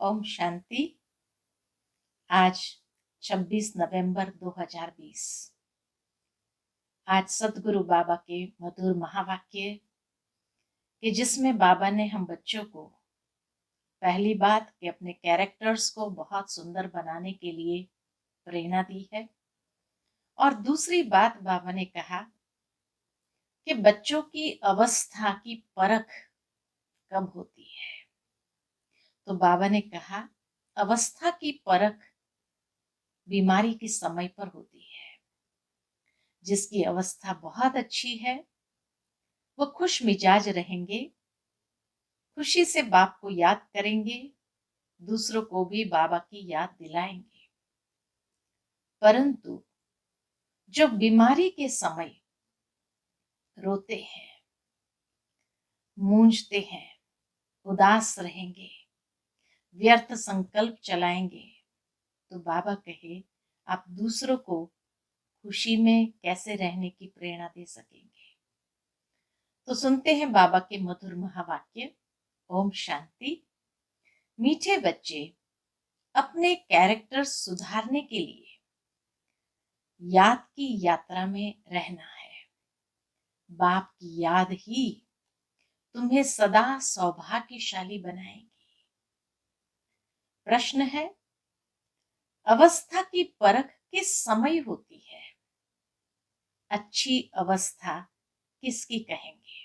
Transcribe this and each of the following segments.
ओम शांति। आज 26 नवंबर 2020। आज सतगुरु बाबा के मधुर महावाक्य कि जिसमें बाबा ने हम बच्चों को पहली बात कि अपने कैरेक्टर्स को बहुत सुंदर बनाने के लिए प्रेरणा दी है, और दूसरी बात बाबा ने कहा कि बच्चों की अवस्था की परख कब होती है। तो बाबा ने कहा अवस्था की परख बीमारी के समय पर होती है। जिसकी अवस्था बहुत अच्छी है वो खुश मिजाज रहेंगे, खुशी से बाप को याद करेंगे, दूसरों को भी बाबा की याद दिलाएंगे। परंतु जो बीमारी के समय रोते हैं, मूंझते हैं, उदास रहेंगे, व्यर्थ संकल्प चलाएंगे, तो बाबा कहे आप दूसरों को खुशी में कैसे रहने की प्रेरणा दे सकेंगे। तो सुनते हैं बाबा के मधुर महावाक्य। ओम शांति। मीठे बच्चे, अपने कैरेक्टर सुधारने के लिए याद की यात्रा में रहना है। बाप की याद ही तुम्हें सदा सौभाग्यशाली बनाएगी। प्रश्न है, अवस्था की परख किस समय होती है? अच्छी अवस्था किसकी कहेंगे?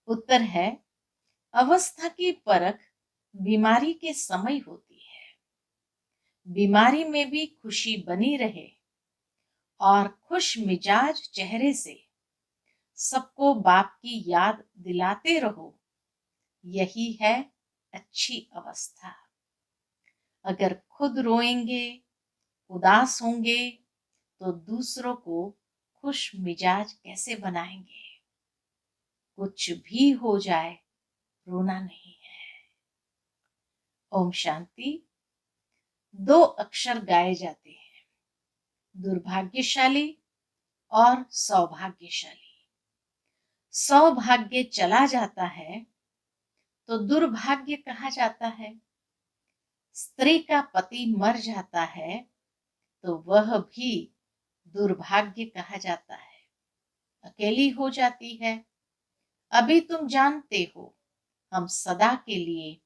उत्तर है, अवस्था की परख बीमारी के समय होती है। बीमारी में भी खुशी बनी रहे और खुश मिजाज चेहरे से सबको बाप की याद दिलाते रहो, यही है अच्छी अवस्था। अगर खुद रोएंगे, उदास होंगे, तो दूसरों को खुश मिजाज कैसे बनाएंगे? कुछ भी हो जाए, रोना नहीं है। ओम शांति। 2 अक्षर गाए जाते हैं, दुर्भाग्यशाली और सौभाग्यशाली। सौभाग्य चला जाता है तो दुर्भाग्य कहा जाता है। स्त्री का पति मर जाता है तो वह भी दुर्भाग्य कहा जाता है। अकेली हो जाती है। अभी तुम जानते हो, हम सदा के लिए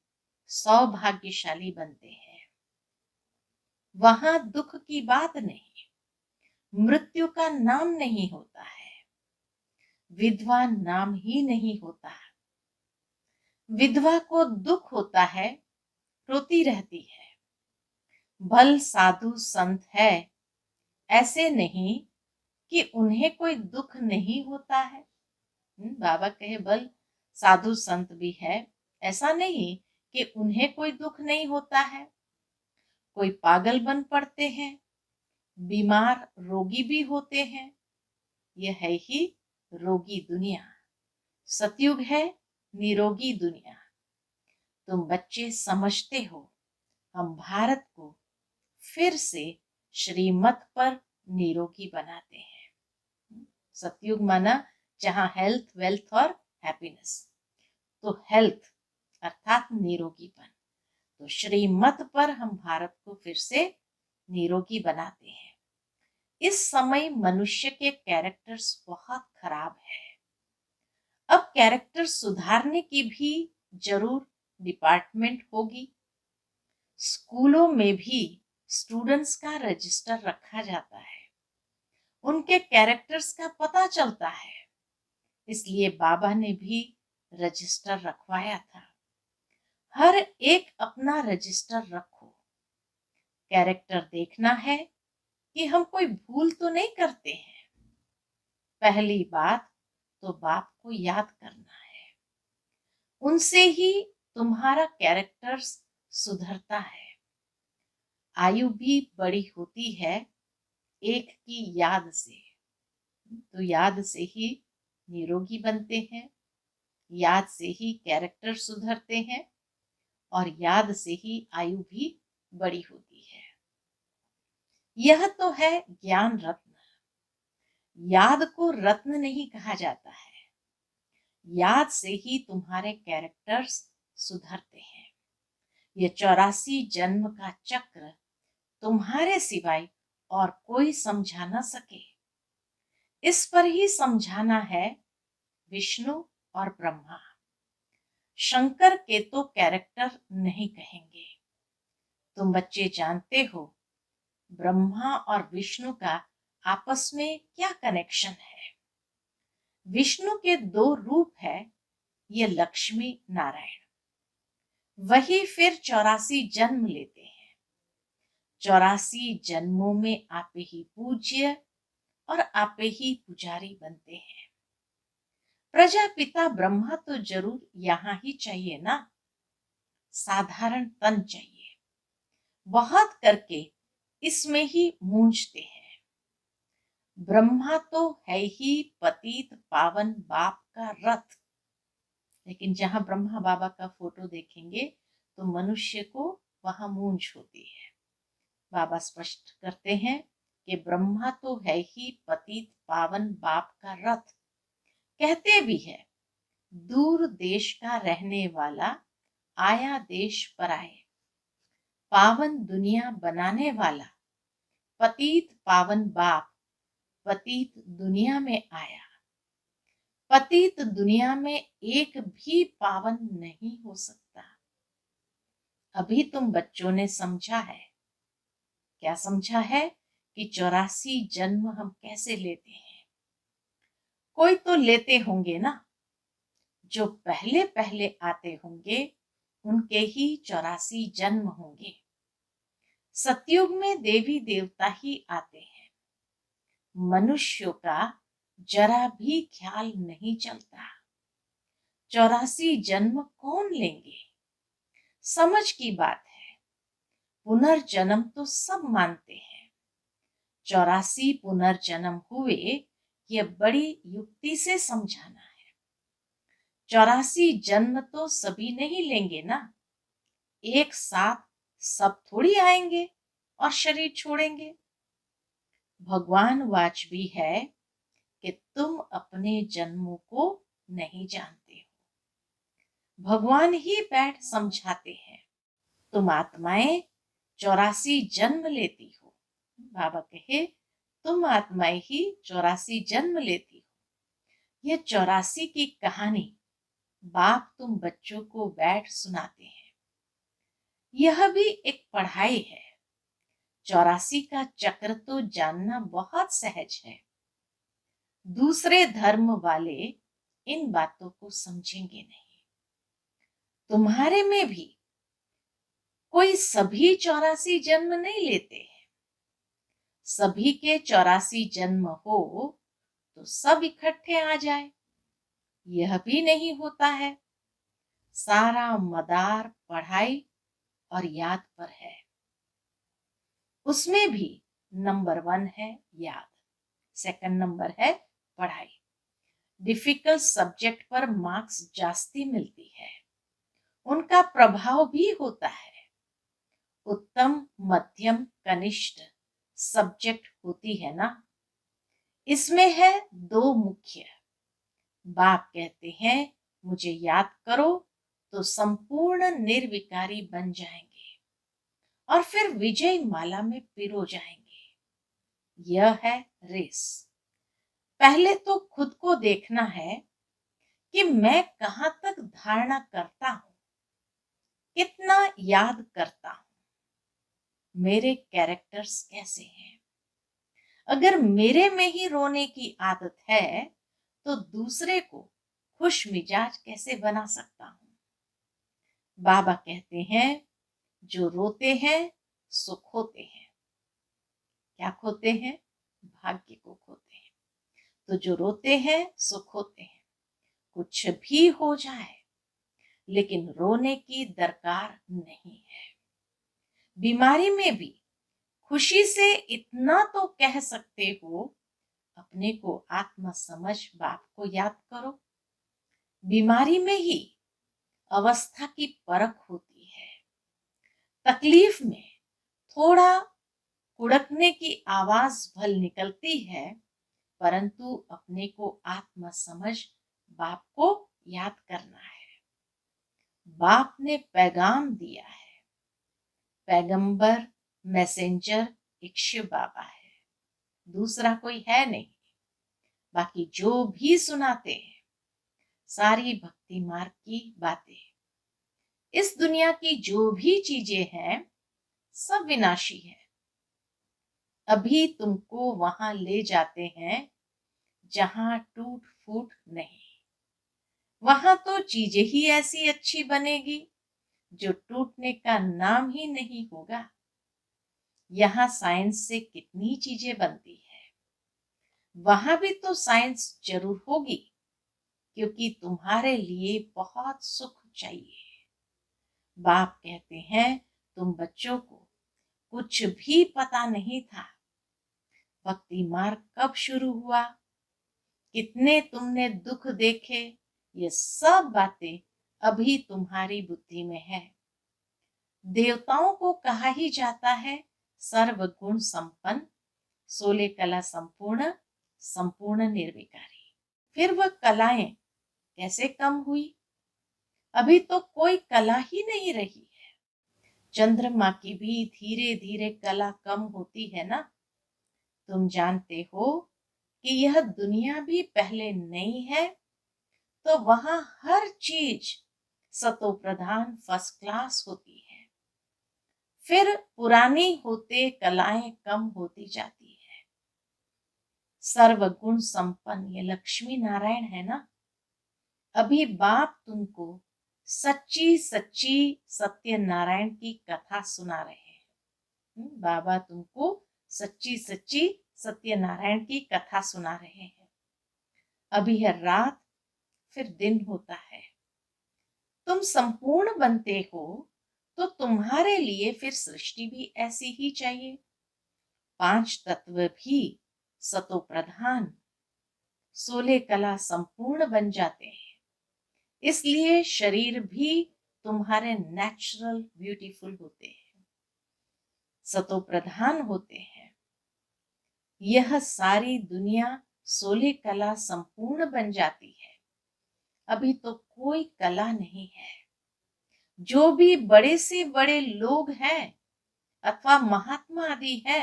सौभाग्यशाली बनते हैं। वहां दुख की बात नहीं, मृत्यु का नाम नहीं होता है, विधवा नाम ही नहीं होता। विधवा को दुख होता है, रोती रहती है। भल साधु संत है, ऐसे नहीं कि उन्हें कोई दुख नहीं होता है। बाबा कहे बल साधु संत भी है, ऐसा नहीं कि उन्हें कोई दुख नहीं होता है। कोई पागल बन पड़ते हैं, बीमार रोगी भी होते हैं। यह है ही रोगी दुनिया। सतयुग है निरोगी दुनिया। तुम बच्चे समझते हो, हम भारत को फिर से श्रीमत पर निरोगी बनाते हैं। सतयुग माना जहां हेल्थ, वेल्थ और हैप्पीनेस। तो हेल्थ अर्थात निरोगीपन, तो श्रीमत पर हम भारत को फिर से निरोगी बनाते हैं। इस समय मनुष्य के कैरेक्टर्स बहुत खराब है। अब कैरेक्टर सुधारने की भी जरूर डिपार्टमेंट होगी। स्कूलों में भी स्टूडेंट्स का रजिस्टर रखा जाता है, उनके कैरेक्टर्स का पता चलता है। इसलिए बाबा ने भी रजिस्टर रखवाया था। हर एक अपना रजिस्टर रखो। कैरेक्टर देखना है कि हम कोई भूल तो नहीं करते हैं। पहली बात तो बाप को याद करना है, उनसे ही तुम्हारा कैरेक्टर सुधरता है। आयु भी बड़ी होती है एक की याद से, तो याद से ही निरोगी बनते हैं, याद से ही कैरेक्टर सुधरते हैं, और याद से ही आयु भी बड़ी होती है। यह तो है ज्ञान रत्न। याद को रत्न नहीं कहा जाता है। याद से ही तुम्हारे कैरेक्टर्स सुधरते हैं। ये 84 जन्म का चक्र तुम्हारे सिवाय और कोई समझा ना सके। इस पर ही समझाना है विष्णु और ब्रह्मा। शंकर के तो कैरेक्टर नहीं कहेंगे। तुम बच्चे जानते हो ब्रह्मा और विष्णु का आपस में क्या कनेक्शन है। विष्णु के दो रूप है, ये लक्ष्मी नारायण। वही फिर 84 जन्म लेते हैं। 84 जन्मों में आपे ही पूज्य और आपे ही पुजारी बनते हैं। प्रजापिता ब्रह्मा तो जरूर यहां ही चाहिए ना। साधारण तन चाहिए, बहुत करके इसमें ही मूंझते हैं। ब्रह्मा तो है ही पतित पावन बाप का रथ। लेकिन जहां ब्रह्मा बाबा का फोटो देखेंगे तो मनुष्य को वहां मूंझ होती है। बाबा स्पष्ट करते हैं कि ब्रह्मा तो है ही पतित पावन बाप का रथ। कहते भी है दूर देश का रहने वाला आया देश पर आए। पावन दुनिया बनाने वाला पतित पावन बाप पतित दुनिया में आया। पतित दुनिया में एक भी पावन नहीं हो सकता। अभी तुम बच्चों ने समझा है। क्या समझा है कि 84 जन्म हम कैसे लेते हैं। कोई तो लेते होंगे ना। जो पहले पहले आते होंगे उनके ही 84 जन्म होंगे। सतयुग में देवी देवता ही आते हैं। मनुष्यों का जरा भी ख्याल नहीं चलता। 84 जन्म कौन लेंगे। समझ की बात है। पुनर्जन्म तो सब मानते हैं। 84 पुनर्जन्म हुए, ये बड़ी युक्ति से समझाना है। 84 जन्म तो सभी नहीं लेंगे ना। एक साथ सब थोड़ी आएंगे और शरीर छोड़ेंगे। भगवान वाच भी है कि तुम अपने जन्मों को नहीं जानते हो। भगवान ही बैठ समझाते हैं। तुम आत्माएं 84 जन्म लेती हो। बाबा कहे तुम आत्माएं ही 84 जन्म लेती हो। यह 84 की कहानी बाप तुम बच्चों को बैठ सुनाते हैं। यह भी एक पढ़ाई है। 84 का चक्र तो जानना बहुत सहज है। दूसरे धर्म वाले इन बातों को समझेंगे नहीं। तुम्हारे में भी कोई सभी 84 जन्म नहीं लेते हैं। सभी के 84 जन्म हो तो सब इकट्ठे आ जाए, यह भी नहीं होता है। सारा मदार पढ़ाई और याद पर है। उसमें भी नंबर 1 है याद, सेकंड नंबर है पढ़ाई। डिफिकल्ट सब्जेक्ट पर मार्क्स जास्ती मिलती है। उनका प्रभाव भी होता है। उत्तम मध्यम कनिष्ठ सब्जेक्ट होती है ना। इसमें है दो मुख्य। बाप कहते हैं मुझे याद करो तो संपूर्ण निर्विकारी बन जाएंगे और फिर विजय माला में पिरो जाएंगे। यह है रेस। पहले तो खुद को देखना है कि मैं कहां तक धारणा करता हूं, कितना याद करता हूं, मेरे कैरेक्टर्स कैसे हैं। अगर मेरे में ही रोने की आदत है तो दूसरे को खुश मिजाज कैसे बना सकता हूं। बाबा कहते हैं जो रोते हैं सो खोते हैं। क्या खोते हैं। भाग्य को खोते हैं। तो जो रोते हैं सो खोते हैं। कुछ भी हो जाए लेकिन रोने की दरकार नहीं है। बीमारी में भी खुशी से इतना तो कह सकते हो, अपने को आत्मा समझ बाप को याद करो। बीमारी में ही अवस्था की परख होती है। तकलीफ में थोड़ा कुड़कने की आवाज भल निकलती है, परंतु अपने को आत्मा समझ बाप को याद करना है। बाप ने पैगाम दिया है, पैगंबर, मैसेंजर एक शिव बाबा है, दूसरा कोई है नहीं। बाकी जो भी सुनाते हैं सारी भक्ति मार्ग की बातें। इस दुनिया की जो भी चीजें हैं सब विनाशी है। अभी तुमको वहां ले जाते हैं जहां टूट फूट नहीं। वहां तो चीजें ही ऐसी अच्छी बनेगी जो टूटने का नाम ही नहीं होगा। यहाँ साइंस से कितनी चीजें बनती है, वहां भी तो साइंस जरूर होगी, क्योंकि तुम्हारे लिए बहुत सुख चाहिए। बाप कहते हैं तुम बच्चों को कुछ भी पता नहीं था। भक्ति मार्ग कब शुरू हुआ, कितने तुमने दुख देखे, ये सब बातें अभी तुम्हारी बुद्धि में है। देवताओं को कहा ही जाता है सर्वगुण संपन्न, 16 कला संपूर्ण, संपूर्ण निर्विकारी। फिर वह कलाएं कैसे कम हुई? अभी तो कोई कला ही नहीं रही है। चंद्रमा की भी धीरे धीरे कला कम होती है ना। तुम जानते हो कि यह दुनिया भी पहले नहीं है, तो वहां हर चीज सतो प्रधान फर्स्ट क्लास होती है। फिर पुरानी होते कलाएं कम होती जाती है। सर्वगुण संपन्न ये लक्ष्मी नारायण है ना। अभी बाप तुमको सच्ची सच्ची सत्यनारायण की कथा सुना रहे हैं। बाबा तुमको सच्ची सच्ची सत्यनारायण की कथा सुना रहे हैं। अभी है रात, फिर दिन होता है। तुम संपूर्ण बनते हो तो तुम्हारे लिए फिर सृष्टि भी ऐसी ही चाहिए। 5 तत्व भी सतो प्रधान, 16 कला संपूर्ण बन जाते हैं। इसलिए शरीर भी तुम्हारे नेचुरल ब्यूटीफुल होते हैं, सतो प्रधान होते हैं। यह सारी दुनिया 16 कला संपूर्ण बन जाती है। अभी तो कोई कला नहीं है। जो भी बड़े से बड़े लोग हैं अथवा महात्मा आदि है,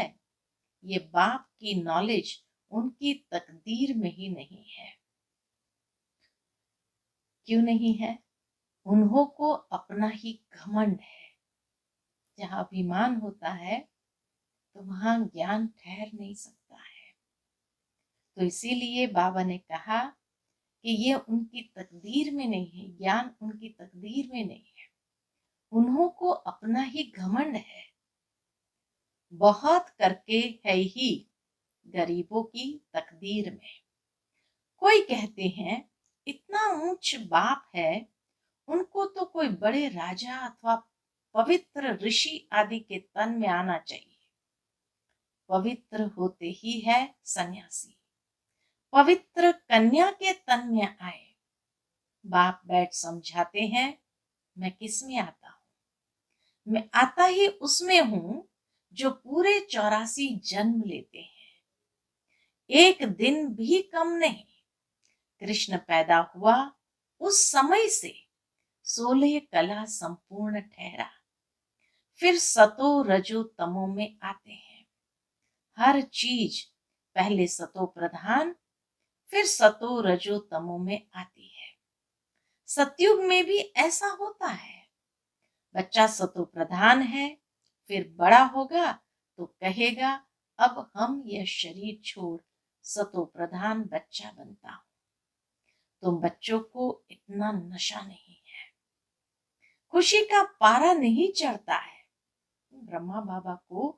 ये बाप की नॉलेज उनकी तकदीर में ही नहीं है। क्यों नहीं है? उन्हों को अपना ही घमंड है। जहां अभिमान होता है तो वहां ज्ञान ठहर नहीं सकता है। तो इसीलिए बाबा ने कहा कि ये उनकी तकदीर में नहीं है, ज्ञान उनकी तकदीर में नहीं है। उन्हों को अपना ही घमंड है। बहुत करके है ही गरीबों की तकदीर में। कोई कहते हैं इतना ऊंच बाप है, उनको तो कोई बड़े राजा अथवा पवित्र ऋषि आदि के तन में आना चाहिए। पवित्र होते ही है सन्यासी, पवित्र कन्या के तन में आए। बाप बैठ समझाते हैं मैं किस में आता हूं? मैं आता ही उसमें हूं जो पूरे 84 जन्म लेते हैं। एक दिन भी कम नहीं। कृष्ण पैदा हुआ उस समय से 16 कला संपूर्ण ठहरा। फिर सतो रजो तमो में आते हैं। हर चीज पहले सतो प्रधान, फिर सतो रजो तमो में आती है। सतयुग में भी ऐसा होता है। बच्चा सतो प्रधान है, फिर बड़ा होगा तो कहेगा अब हम यह शरीर छोड़ सतो प्रधान बच्चा बनता हूं। तुम बच्चों को इतना नशा नहीं है, खुशी का पारा नहीं चढ़ता है। ब्रह्मा बाबा को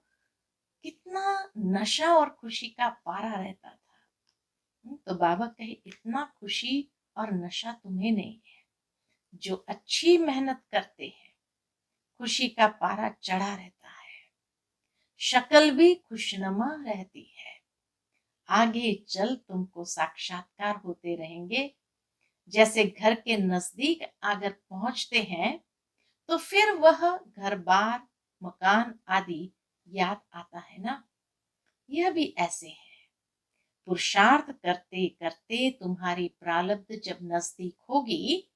कितना नशा और खुशी का पारा रहता था। तो बाबा कहे इतना खुशी और नशा तुम्हें नहीं है। जो अच्छी मेहनत करते हैं खुशी का पारा चढ़ा रहता है, शक्ल भी खुशनुमा रहती है। आगे चल तुमको साक्षात्कार होते रहेंगे। जैसे घर के नजदीक अगर पहुंचते हैं तो फिर वह घर बार मकान आदि याद आता है ना। यह भी ऐसे है। पुरुषार्थ करते करते तुम्हारी प्रारब्ध जब नजदीक होगी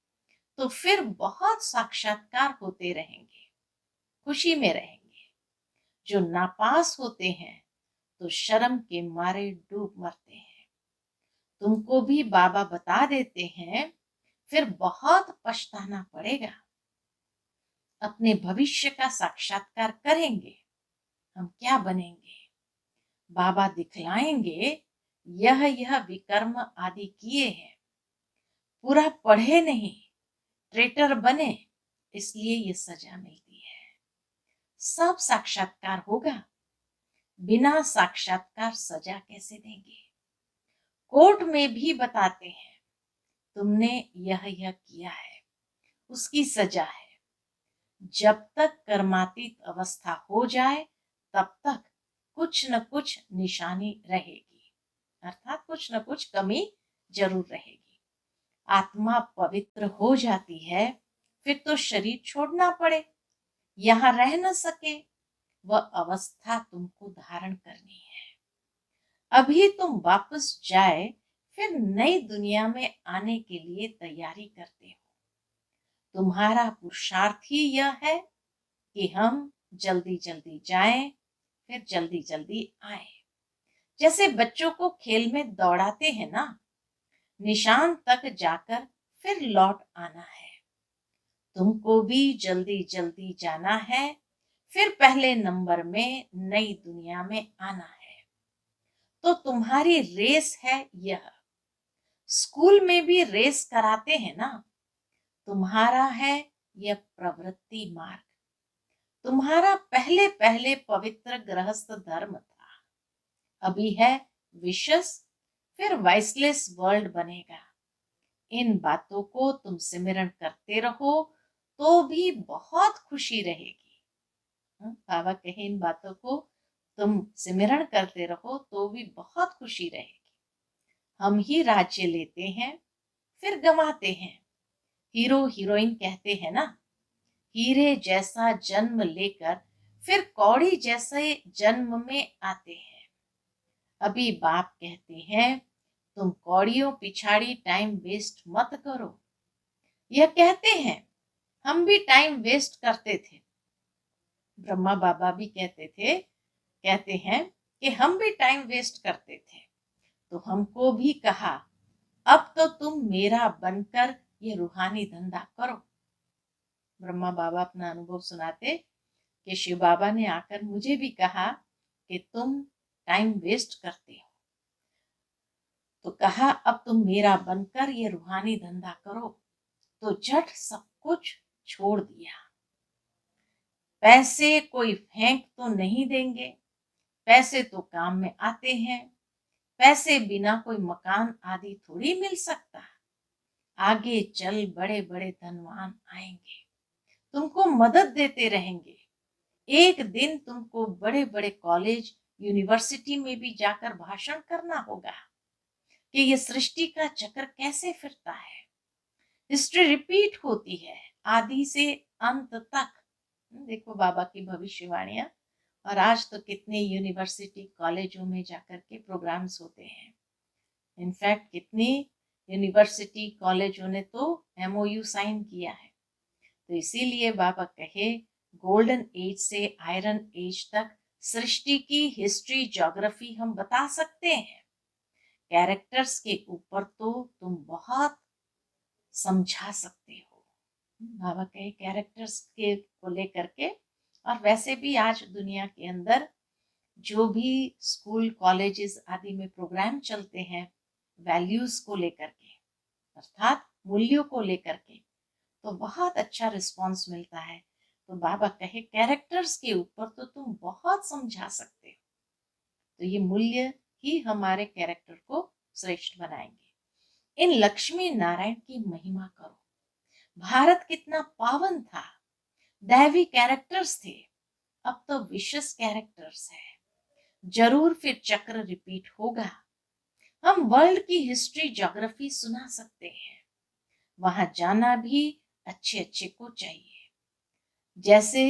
तो फिर बहुत साक्षात्कार होते रहेंगे, खुशी में रहेंगे। जो नापास होते हैं तो शर्म के मारे डूब मरते हैं। तुमको भी बाबा बता देते हैं, फिर बहुत पछताना पड़ेगा। अपने भविष्य का साक्षात्कार करेंगे, हम क्या बनेंगे? बाबा दिखलाएंगे, यह विकर्म आदि किए हैं, पूरा पढ़े नहीं, ट्रेटर बने, इसलिए ये सजा मिलती है। सब साक्षात्कार होगा, बिना साक्षात्कार सजा कैसे देंगे? कोर्ट में भी बताते हैं, तुमने यह किया है, उसकी सजा है। जब तक कर्मातीत अवस्था हो जाए तब तक कुछ न कुछ निशानी रहेगी, अर्थात कुछ न कुछ कमी जरूर रहेगी। आत्मा पवित्र हो जाती है, फिर तो शरीर छोड़ना पड़े, यहाँ रह न सके, वह अवस्था तुमको धारण करनी है। अभी तुम वापस जाए, फिर नई दुनिया में आने के लिए तैयारी करते हो। तुम्हारा पुरुषार्थ ही यह है कि हम जल्दी जल्दी जाएं, फिर जल्दी जल्दी आए। जैसे बच्चों को खेल में दौड़ाते हैं ना, निशान तक जाकर फिर लौट आना है। तुमको भी जल्दी जल्दी जाना है, फिर पहले नंबर में नई दुनिया में आना है। तो तुम्हारी रेस है यह। स्कूल में भी रेस कराते हैं ना, तुम्हारा है यह प्रवृत्ति मार्ग। तुम्हारा पहले पहले पवित्र गृहस्थ धर्म था, अभी है विशस, फिर वाइसलेस वर्ल्ड बनेगा। इन बातों को तुम सिमरन करते रहो तो भी बहुत खुशी रहेगी। बाबा कहे इन बातों को तुम सिमरन करते रहो तो भी बहुत खुशी रहेगी। हम ही राज्य लेते हैं, फिर गंवाते हैं। हीरो हीरोइन कहते हैं ना, हीरे जैसा जन्म लेकर फिर कौड़ी जैसे जन्म में आते हैं। अभी बाप कहते हैं, तुम कौड़ियों पिछाड़ी टाइम वेस्ट मत करो। यह कहते हैं, हम भी टाइम वेस्ट करते थे। ब्रह्मा बाबा भी कहते हैं कि हम भी टाइम वेस्ट करते थे, तो हमको भी कहा, अब तो तुम मेरा बनकर ये रूहानी धंधा करो। ब्रह्मा बाबा अपना अनुभव सुनाते कि शिव बाबा ने आकर मुझे भी कहा कि तुम टाइम वेस्ट करते हो, तो कहा अब तुम मेरा बनकर ये रूहानी धंधा करो। तो झट सब कुछ छोड़ दिया। पैसे कोई फेंक तो नहीं देंगे, पैसे तो काम में आते हैं। पैसे बिना कोई मकान आदि थोड़ी मिल सकता। आगे चल बड़े बड़े धनवान आएंगे, तुमको मदद देते रहेंगे। एक दिन तुमको बड़े बड़े कॉलेज यूनिवर्सिटी में भी जाकर भाषण करना होगा कि ये सृष्टि का चक्र कैसे फिरता है। हिस्ट्री रिपीट होती है आदि से अंत तक। देखो बाबा की भविष्यवाणियां। और आज तो कितने यूनिवर्सिटी कॉलेजों में जाकर के प्रोग्राम्स होते हैं। इनफैक्ट कितनी यूनिवर्सिटी कॉलेजों ने तो MOU साइन किया है। तो इसीलिए बाबा कहे, गोल्डन एज से आयरन एज तक सृष्टि की हिस्ट्री ज्योग्राफी हम बता सकते हैं। कैरेक्टर्स के ऊपर तो तुम बहुत समझा सकते हो। बाबा कहे कैरेक्टर्स के को लेकर के। और वैसे भी आज दुनिया के अंदर जो भी स्कूल कॉलेजेस आदि में प्रोग्राम चलते हैं, वैल्यूज को लेकर के, अर्थात मूल्यों को लेकर के, तो बहुत अच्छा रिस्पांस मिलता है। तो बाबा कहे कैरेक्टर्स के ऊपर तो तुम बहुत समझा सकते हो। तो ये मूल्य ही हमारे कैरेक्टर को श्रेष्ठ बनाएंगे। इन लक्ष्मी नारायण की महिमा करो। भारत कितना पावन था, दैवी कैरेक्टर्स थे, अब तो विशेष कैरेक्टर्स है। जरूर फिर चक्र रिपीट होगा। हम वर्ल्ड की हिस्ट्री ज्योग्राफी सुना सकते हैं, वहां जाना भी अच्छे अच्छे को चाहिए। जैसे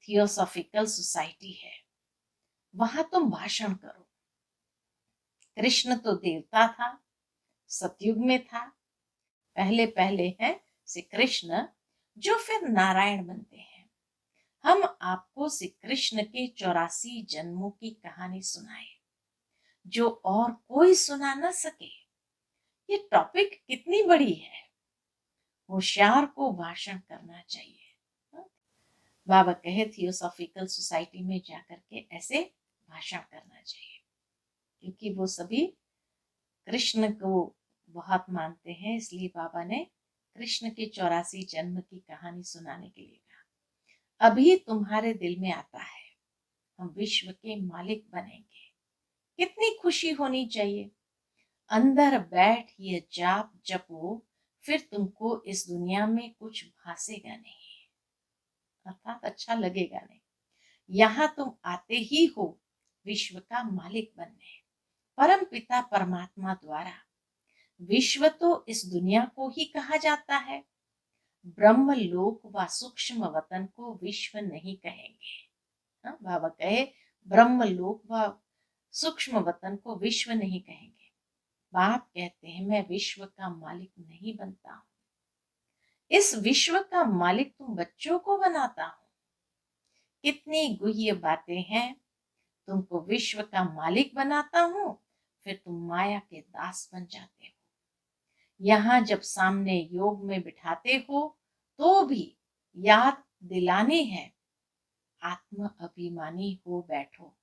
थियोसॉफिकल सोसाइटी है, वहां तुम भाषण करो। कृष्ण तो देवता था, सतयुग में था। पहले पहले है श्री कृष्ण, जो फिर नारायण बनते हैं। हम आपको श्री कृष्ण के 84 जन्मों की कहानी सुनाए जो और कोई सुना न सके। ये टॉपिक कितनी बड़ी है। होशियार को भाषण करना चाहिए। बाबा कहे थियोसॉफिकल सोसाइटी में जाकर के ऐसे भाषण करना चाहिए, क्योंकि वो सभी कृष्ण को बहुत मानते हैं। इसलिए बाबा ने कृष्ण के 84 जन्म की कहानी सुनाने के लिए कहा। अभी तुम्हारे दिल में आता है हम विश्व के मालिक बनेंगे। कितनी खुशी होनी चाहिए। अंदर बैठ ये जाप जपो, फिर तुमको इस दुनिया में कुछ भासेगा नहीं, अर्थात अच्छा लगेगा नहीं। यहाँ तुम आते ही हो विश्व का मालिक बनने, परम पिता परमात्मा द्वारा। विश्व तो इस दुनिया को ही कहा जाता है। ब्रह्म लोक व सूक्ष्म वतन को विश्व नहीं कहेंगे। बाबा कहे ब्रह्म लोक व सूक्ष्म वतन को विश्व नहीं कहेंगे। बाप कहते हैं मैं विश्व का मालिक नहीं बनता हूं, इस विश्व का मालिक तुम बच्चों को बनाता हूं। कितनी गुह्य बातें हैं। तुमको विश्व का मालिक बनाता हूं, फिर तुम माया के दास बन जाते हो। यहाँ जब सामने योग में बिठाते हो तो भी याद दिलानी है, आत्म अभिमानी हो बैठो,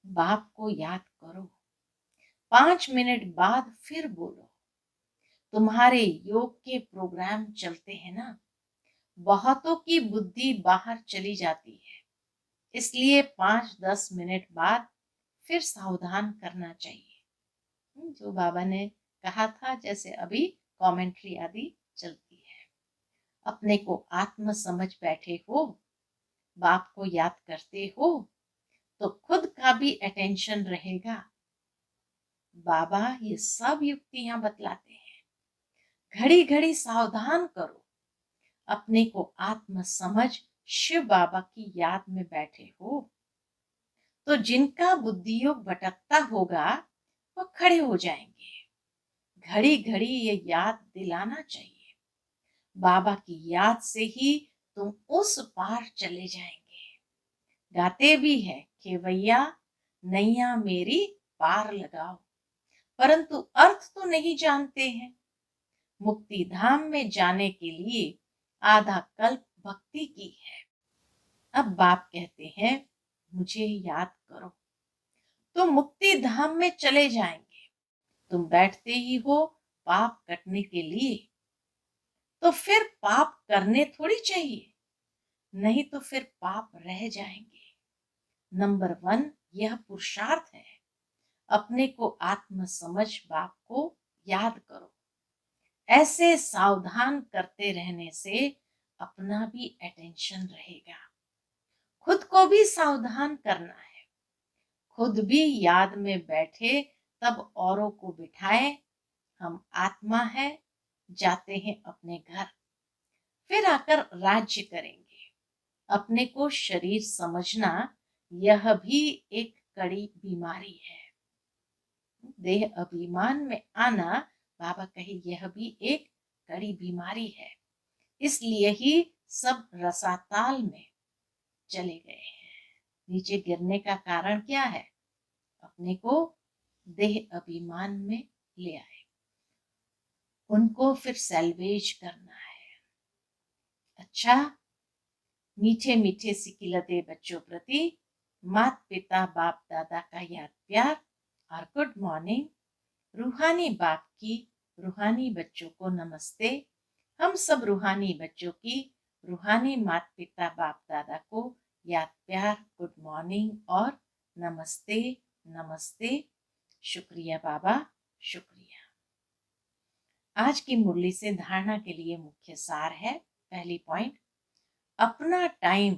बाप को याद करो। 5 मिनट बाद फिर बोलो। तुम्हारे योग के प्रोग्राम चलते हैं ना, बहुतों की बुद्धि बाहर चली जाती है, इसलिए 5-10 मिनट बाद फिर सावधान करना चाहिए। जो बाबा ने कहा था, जैसे अभी कमेंट्री आदि चलती है। अपने को आत्म समझ बैठे हो, बाप को याद करते हो, तो खुद का भी अटेंशन रहेगा। बाबा ये सब युक्तियां बतलाते हैं। घड़ी घड़ी सावधान करो। अपने को आत्म समझ शिव बाबा की याद में बैठे हो, तो जिनका बुद्धि योग भटकता होगा वो खड़े हो जाएंगे। घड़ी घड़ी ये याद दिलाना चाहिए। बाबा की याद से ही तुम उस पार चले जाएंगे। गाते भी है केवैया नैया मेरी पार लगाओ, परंतु अर्थ तो नहीं जानते हैं। मुक्ति धाम में जाने के लिए आधा कल्प भक्ति की है। अब बाप कहते हैं मुझे याद करो, तो मुक्ति धाम में चले जाएंगे। तुम बैठते ही हो पाप कटने के लिए, तो फिर पाप करने थोड़ी चाहिए, नहीं तो फिर पाप रह जाएंगे। नंबर 1 यह पुरुषार्थ है। अपने को आत्म समझ बाप को याद करो। ऐसे सावधान करते रहने से अपना भी अटेंशन रहेगा। खुद को भी सावधान करना है। खुद भी याद में बैठे तब औरों को बिठाए। हम आत्मा है, जाते हैं अपने घर, फिर आकर राज्य करेंगे। अपने को शरीर समझना यह भी एक कड़ी बीमारी है। देह अभिमान में आना, बाबा कहे यह भी एक कड़ी बीमारी है। इसलिए ही सब रसाताल में चले गए हैं। नीचे गिरने का कारण क्या है? अपने को देह अभिमान में ले आए। उनको फिर सैल्वेज करना है। अच्छा, मीठे मीठे सिकिलते बच्चों प्रति माता पिता बाप दादा का याद प्यार और गुड मॉर्निंग। रूहानी बाप की रूहानी बच्चों को नमस्ते। हम सब रूहानी बच्चों की रूहानी माता पिता बाप दादा को याद प्यार, गुड मॉर्निंग और नमस्ते नमस्ते। शुक्रिया बाबा, शुक्रिया। आज की मुरली से धारणा के लिए मुख्य सार है। पहली पॉइंट, अपना टाइम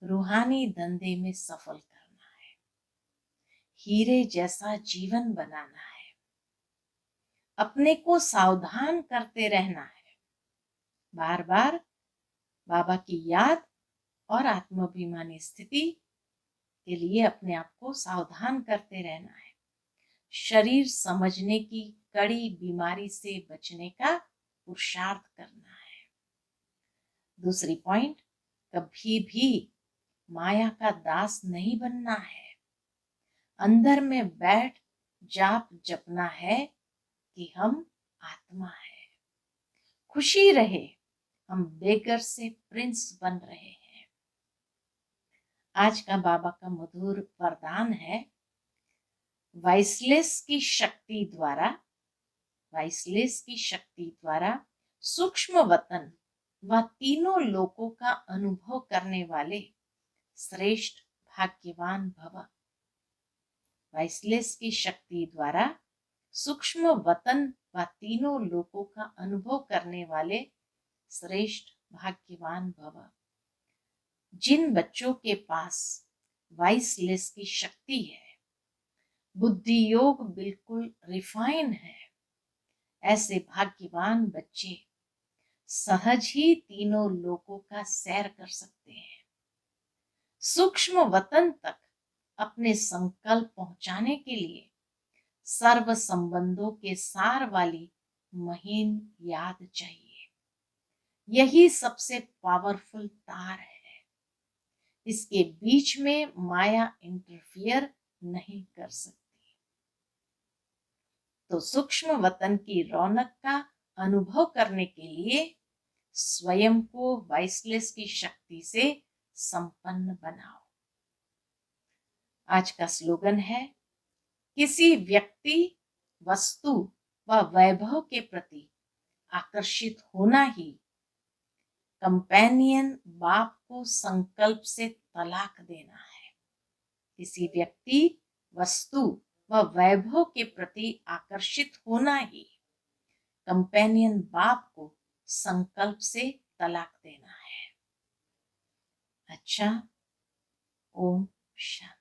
रूहानी धंधे में सफल करना है। हीरे जैसा जीवन बनाना है। अपने को सावधान करते रहना है। बार बार बाबा की याद और आत्माभिमानी स्थिति के लिए अपने आप को सावधान करते रहना है। शरीर समझने की कड़ी बीमारी से बचने का पुरुषार्थ करना है। दूसरी पॉइंट, कभी भी माया का दास नहीं बनना है। अंदर में बैठ जाप जपना है कि हम आत्मा है। खुशी रहे, हम बेगर से प्रिंस बन रहे हैं। आज का बाबा का मधुर वरदान है, वाइसलेस की शक्ति द्वारा सूक्ष्म वतन व तीनों लोकों का अनुभव करने वाले श्रेष्ठ भाग्यवान भव। वाइसलेस की शक्ति द्वारा सूक्ष्म वतन व तीनों लोकों का अनुभव करने वाले श्रेष्ठ भाग्यवान भव। जिन बच्चों के पास वाइसलेस की शक्ति है, बुद्धि योग बिल्कुल रिफाइन है, ऐसे भाग्यवान बच्चे सहज ही तीनों लोकों का सैर कर सकते हैं। सूक्ष्म वतन तक अपने संकल्प पहुंचाने के लिए सर्व संबंधों के सार वाली महीन याद चाहिए। यही सबसे पावरफुल तार है। इसके बीच में माया इंटरफियर नहीं कर सकती। तो सूक्ष्म वतन की रौनक का अनुभव करने के लिए स्वयं को वाइसलेस की शक्ति से संपन्न बनाओ। आज का स्लोगन है, किसी व्यक्ति, वस्तु व वैभव के प्रति आकर्षित होना ही कंपेनियन बाप को संकल्प से तलाक देना है। किसी व्यक्ति, वस्तु व वैभव के प्रति आकर्षित होना ही कंपेनियन बाप को संकल्प से तलाक देना है। अच्छा, ओम शांति।